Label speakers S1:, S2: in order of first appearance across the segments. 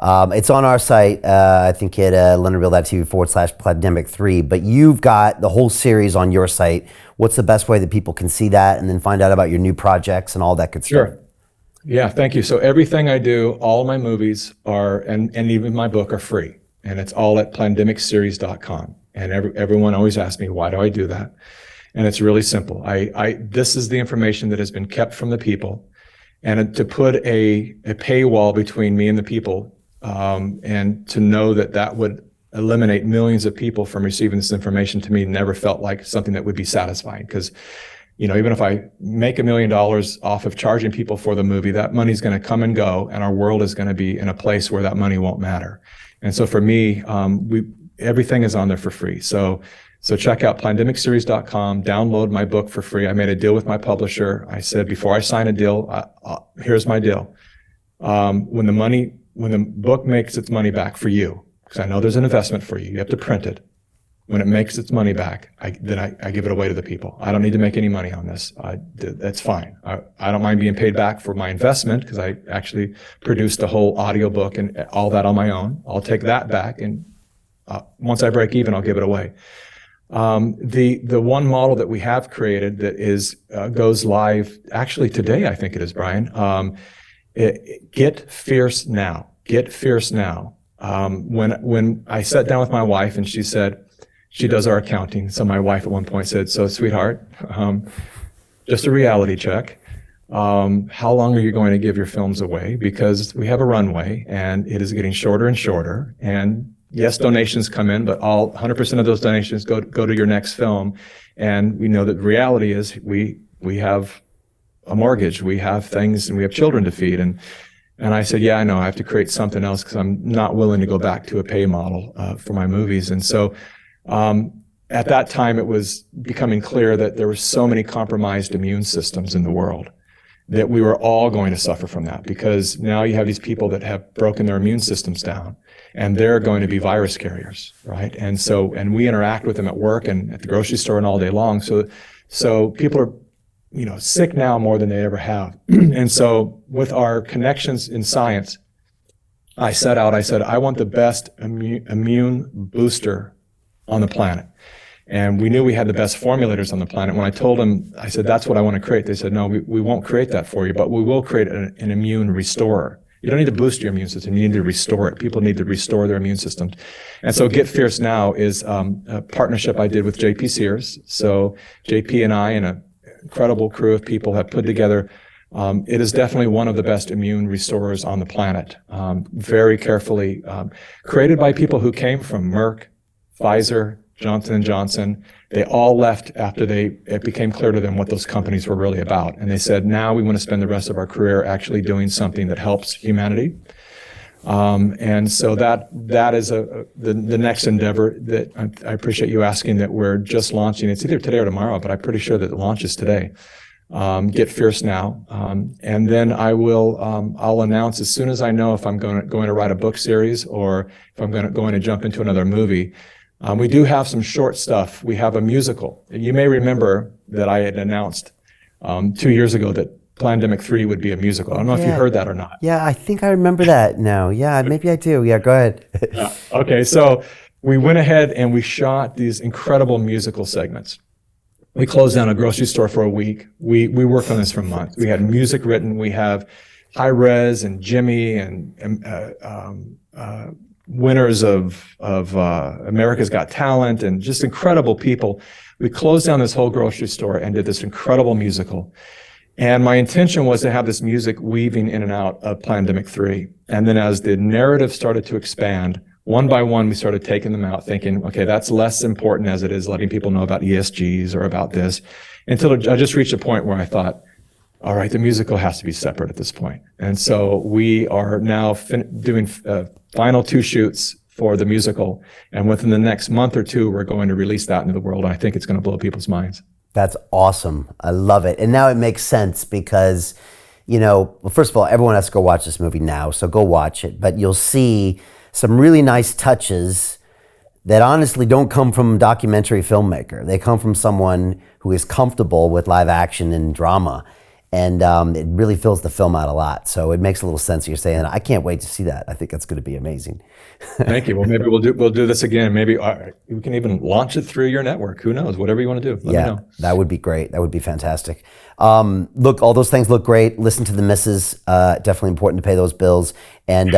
S1: It's on our site, I think at leonardville.tv/Plandemic3, but you've got the whole series on your site. What's the best way that people can see that and then find out about your new projects and all that good stuff?
S2: Sure. Yeah, thank you. So everything I do, all my movies are, and even my book are free. And it's all at plandemicseries.com. And everyone always asks me, why do I do that? And it's really simple. This is the information that has been kept from the people. And to put a paywall between me and the people, and to know that would eliminate millions of people from receiving this information, to me never felt like something that would be satisfying. Because, even if I make $1 million off of charging people for the movie, that money's going to come and go, and our world is going to be in a place where that money won't matter. And so for me, everything is on there for free. So check out plandemicseries.com, download my book for free. I made a deal with my publisher. I said, before I sign a deal, here's my deal. When the book makes its money back for you, because I know there's an investment for you, you have to print it. When it makes its money back, then I give it away to the people. I don't need to make any money on this. That's fine. I don't mind being paid back for my investment, because I actually produced a whole audiobook and all that on my own. I'll take that back, and once I break even, I'll give it away. The one model that we have created that goes live actually today, I think it is, Brian. Get Fierce Now. Get Fierce Now. When I sat down with my wife, and she said, she does our accounting. So my wife at one point said, so sweetheart, just a reality check. How long are you going to give your films away? Because we have a runway, and it is getting shorter and shorter. And yes, donations come in, but 100% of those donations go to your next film. And we know that the reality is we have a mortgage, we have things, and we have children to feed. And I said, yeah, I know, I have to create something else, because I'm not willing to go back to a pay model for my movies. And so at that time, it was becoming clear that there were so many compromised immune systems in the world that we were all going to suffer from that, because now you have these people that have broken their immune systems down, and they're going to be virus carriers, right? And we interact with them at work and at the grocery store and all day long. So people are, sick now more than they ever have. And so with our connections in science, I said, I want the best immune booster on the planet. And we knew we had the best formulators on the planet. When I told them, I said, that's what I want to create. They said, no, we won't create that for you, but we will create an immune restorer. You don't need to boost your immune system. You need to restore it. People need to restore their immune systems. And so Get Fierce Now is a partnership I did with JP Sears. So JP and I and an incredible crew of people have put together. It is definitely one of the best immune restorers on the planet. Very carefully created by people who came from Merck, Pfizer, Johnson & Johnson. They all left after it became clear to them what those companies were really about. And they said, now we want to spend the rest of our career actually doing something that helps humanity. And so that is the next endeavor that I appreciate you asking, that we're just launching. It's either today or tomorrow, but I'm pretty sure that it launches today. Get Fierce Now. And then I'll announce as soon as I know if I'm going to write a book series or if I'm going to jump into another movie. We do have some short stuff. We have a musical. You may remember that I had announced 2 years ago that Plandemic 3 would be a musical. I don't know if you heard that or not.
S1: Yeah, I think I remember that now. Yeah, maybe I do. Yeah, go ahead.
S2: Okay, so we went ahead and we shot these incredible musical segments. We closed down a grocery store for a week. We worked on this for months. We had music written. We have High Res and Jimmy and winners of America's Got Talent and just incredible people. We closed down this whole grocery store and did this incredible musical. And my intention was to have this music weaving in and out of Plandemic 3. And then as the narrative started to expand, one by one, we started taking them out, thinking, okay, that's less important as it is letting people know about ESGs or about this, until I just reached a point where I thought, all right, the musical has to be separate at this point. And so we are now doing final 2 shoots for the musical. And within the next month or 2, we're going to release that into the world. And I think it's going to blow people's minds.
S1: That's awesome. I love it. And now it makes sense because, well, first of all, everyone has to go watch this movie now. So go watch it. But you'll see some really nice touches that honestly don't come from a documentary filmmaker. They come from someone who is comfortable with live action and drama. And it really fills the film out a lot. So it makes a little sense. You're saying, I can't wait to see that. I think that's going to be amazing.
S2: Thank you. Well, maybe we'll do this again. Maybe we can even launch it through your network. Who knows? Whatever you want to do, let me know.
S1: That would be great. That would be fantastic. Look, all those things look great. Listen to the misses. Definitely important to pay those bills. And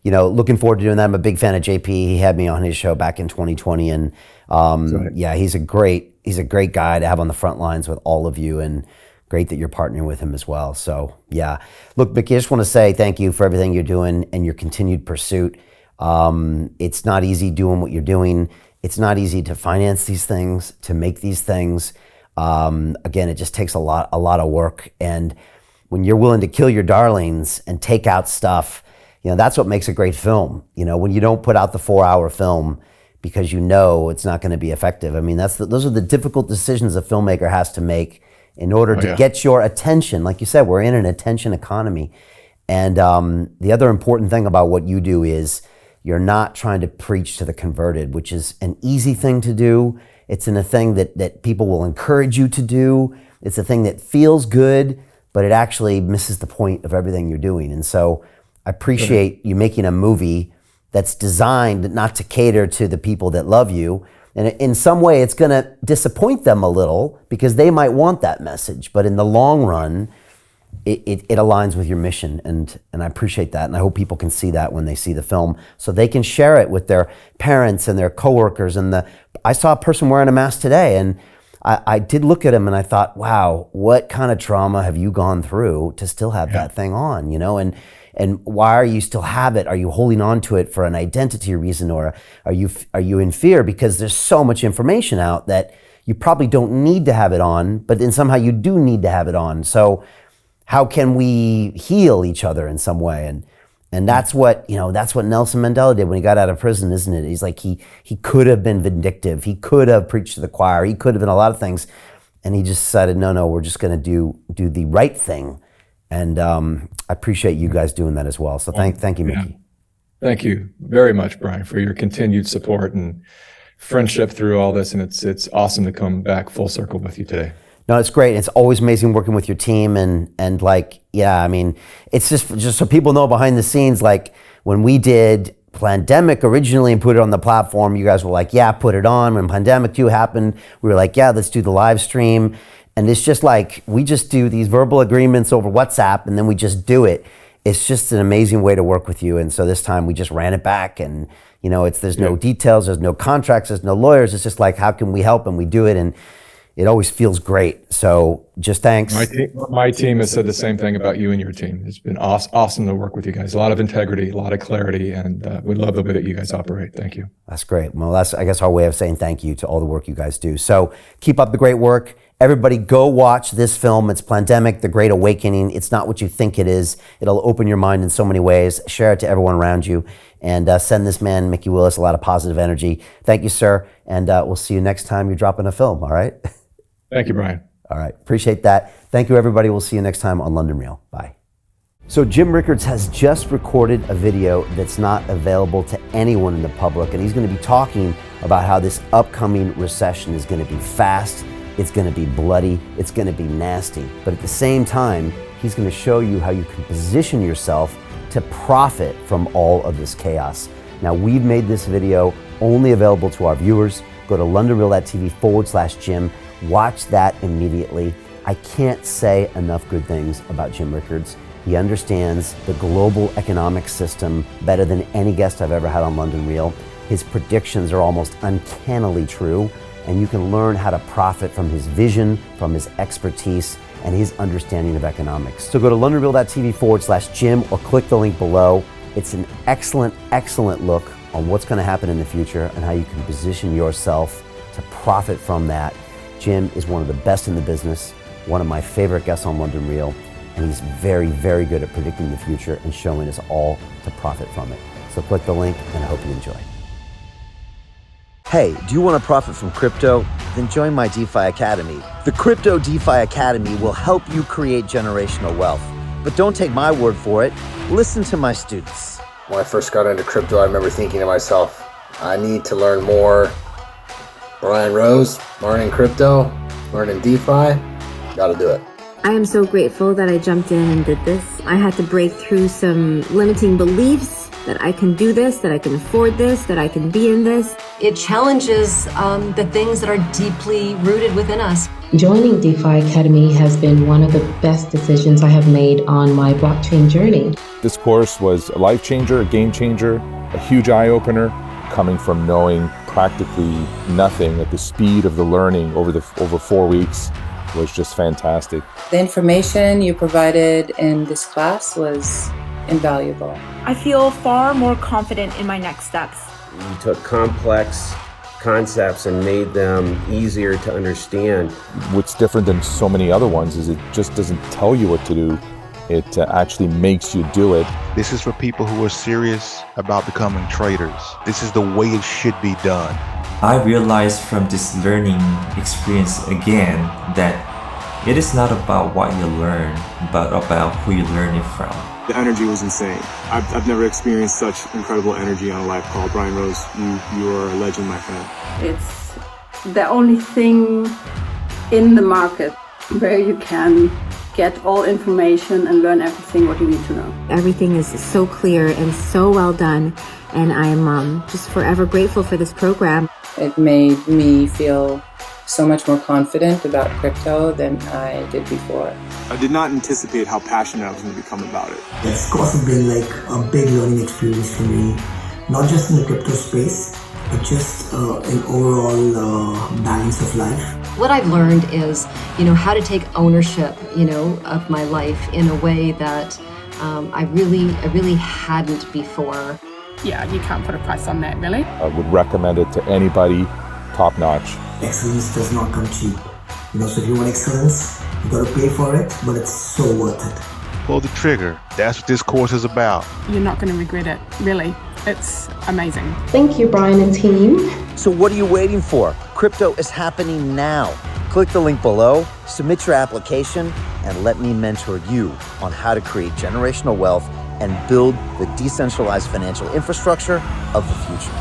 S1: looking forward to doing that. I'm a big fan of JP. He had me on his show back in 2020, and right. He's a great guy to have on the front lines with all of you, and great that you're partnering with him as well. So yeah, look, Mikki, I just want to say thank you for everything you're doing and your continued pursuit. It's not easy doing what you're doing. It's not easy to finance these things, to make these things. Again, it just takes a lot of work. And when you're willing to kill your darlings and take out stuff, that's what makes a great film. When you don't put out the 4-hour film because it's not going to be effective. I mean, those are the difficult decisions a filmmaker has to make in order to get your attention. Like you said, we're in an attention economy. And the other important thing about what you do is you're not trying to preach to the converted, which is an easy thing to do. It's a thing that people will encourage you to do. It's a thing that feels good, but it actually misses the point of everything you're doing. And so I appreciate you making a movie that's designed not to cater to the people that love you. And in some way, it's going to disappoint them a little because they might want that message. But in the long run, it aligns with your mission. And I appreciate that. And I hope people can see that when they see the film so they can share it with their parents and their coworkers. I saw a person wearing a mask today, and I did look at him and I thought, wow, what kind of trauma have you gone through to still have that thing on, And why are you still have it? Are you holding on to it for an identity reason, or are you in fear because there's so much information out that you probably don't need to have it on, but then somehow you do need to have it on. So how can we heal each other in some way? And that's what Nelson Mandela did when he got out of prison, isn't it? He's like, he could have been vindictive. He could have preached to the choir. He could have been a lot of things. And he just decided, no, we're just going to do the right thing. And I appreciate you guys doing that as well. So thank you, Mikki.
S2: Thank you very much, Brian, for your continued support and friendship through all this. And it's awesome to come back full circle with you today.
S1: No, it's great. It's always amazing working with your team. And like, I mean, it's just so people know behind the scenes, like when we did Plandemic originally and put it on the platform, you guys were like, put it on. When Plandemic 2 happened, we were like, let's do the live stream. And it's just like, we just do these verbal agreements over WhatsApp and then we just do it. It's just an amazing way to work with you. And so this time we just ran it back, and there's no details, there's no contracts, there's no lawyers. It's just like, how can we help? And we do it. And it always feels great. So just thanks.
S2: My team has said the same thing about you and your team. It's been awesome to work with you guys. A lot of integrity, a lot of clarity, and we love the way that you guys operate. Thank you.
S1: That's great. Well, that's, I guess, our way of saying thank you to all the work you guys do. So keep up the great work. Everybody go watch this film. It's Plandemic, The Great Awakening. It's not what you think it is. It'll open your mind in so many ways. Share it to everyone around you, and send this man, Mikki Willis, a lot of positive energy. Thank you, sir. And we'll see you next time you're dropping a film, all right?
S2: Thank you, Brian.
S1: All right. Appreciate that. Thank you, everybody. We'll see you next time on London Real. Bye. So Jim Rickards has just recorded a video that's not available to anyone in the public, and he's going to be talking about how this upcoming recession is going to be fast, it's going to be bloody, it's going to be nasty. But at the same time, he's going to show you how you can position yourself to profit from all of this chaos. Now, we've made this video only available to our viewers. Go to londonreal.tv/Jim. Watch that immediately. I can't say enough good things about Jim Rickards. He understands the global economic system better than any guest I've ever had on London Real. His predictions are almost uncannily true, and you can learn how to profit from his vision, from his expertise, and his understanding of economics. So go to londonreal.tv/Jim or click the link below. It's an excellent, excellent look on what's going to happen in the future and how you can position yourself to profit from that. Jim is one of the best in the business, one of my favorite guests on London Real, and he's very, very good at predicting the future and showing us all to profit from it. So click the link, and I hope you enjoy. Hey, do you want to profit from crypto? Then join my DeFi Academy. The Crypto DeFi Academy will help you create generational wealth. But don't take my word for it. Listen to my students.
S3: When I first got into crypto, I remember thinking to myself, I need to learn more. Brian Rose, learning crypto, learning DeFi, gotta do it.
S4: I am so grateful that I jumped in and did this. I had to break through some limiting beliefs that I can do this, that I can afford this, that I can be in this.
S5: It challenges the things that are deeply rooted within us.
S6: Joining DeFi Academy has been one of the best decisions I have made on my blockchain journey.
S7: This course was a life changer, a game changer, a huge eye-opener, coming from knowing practically nothing at the speed of the learning over 4 weeks was just fantastic.
S8: The information you provided in this class was invaluable.
S9: I feel far more confident in my next steps.
S10: You took complex concepts and made them easier to understand.
S7: What's different than so many other ones is it just doesn't tell you what to do. It actually makes you do it.
S11: This is for people who are serious about becoming traders. This is the way it should be done.
S12: I realized from this learning experience again that it is not about what you learn, but about who you learn it from.
S13: The energy was insane. I've never experienced such incredible energy on a live call. Brian Rose, you are a legend, my friend.
S14: It's the only thing in the market where you can get all information and learn everything what you need to know.
S4: Everything is so clear and so well done, and I am just forever grateful for this program.
S8: It made me feel so much more confident about crypto than I did before.
S13: I did not anticipate how passionate I was going to become about it.
S15: It's also been like a big learning experience for me, not just in the crypto space, but just an overall balance of life.
S5: What I've learned is, how to take ownership, of my life in a way that I really hadn't before.
S9: Yeah, you can't put a price on that, really.
S7: I would recommend it to anybody, top notch.
S15: Excellence does not come cheap. So if you want excellence, you gotta pay for it, but it's so worth it.
S11: Pull the trigger. That's what this course is about.
S9: You're not going to regret it, really. It's amazing.
S6: Thank you, Brian and team.
S1: So what are you waiting for? Crypto is happening now. Click the link below, submit your application, and let me mentor you on how to create generational wealth and build the decentralized financial infrastructure of the future.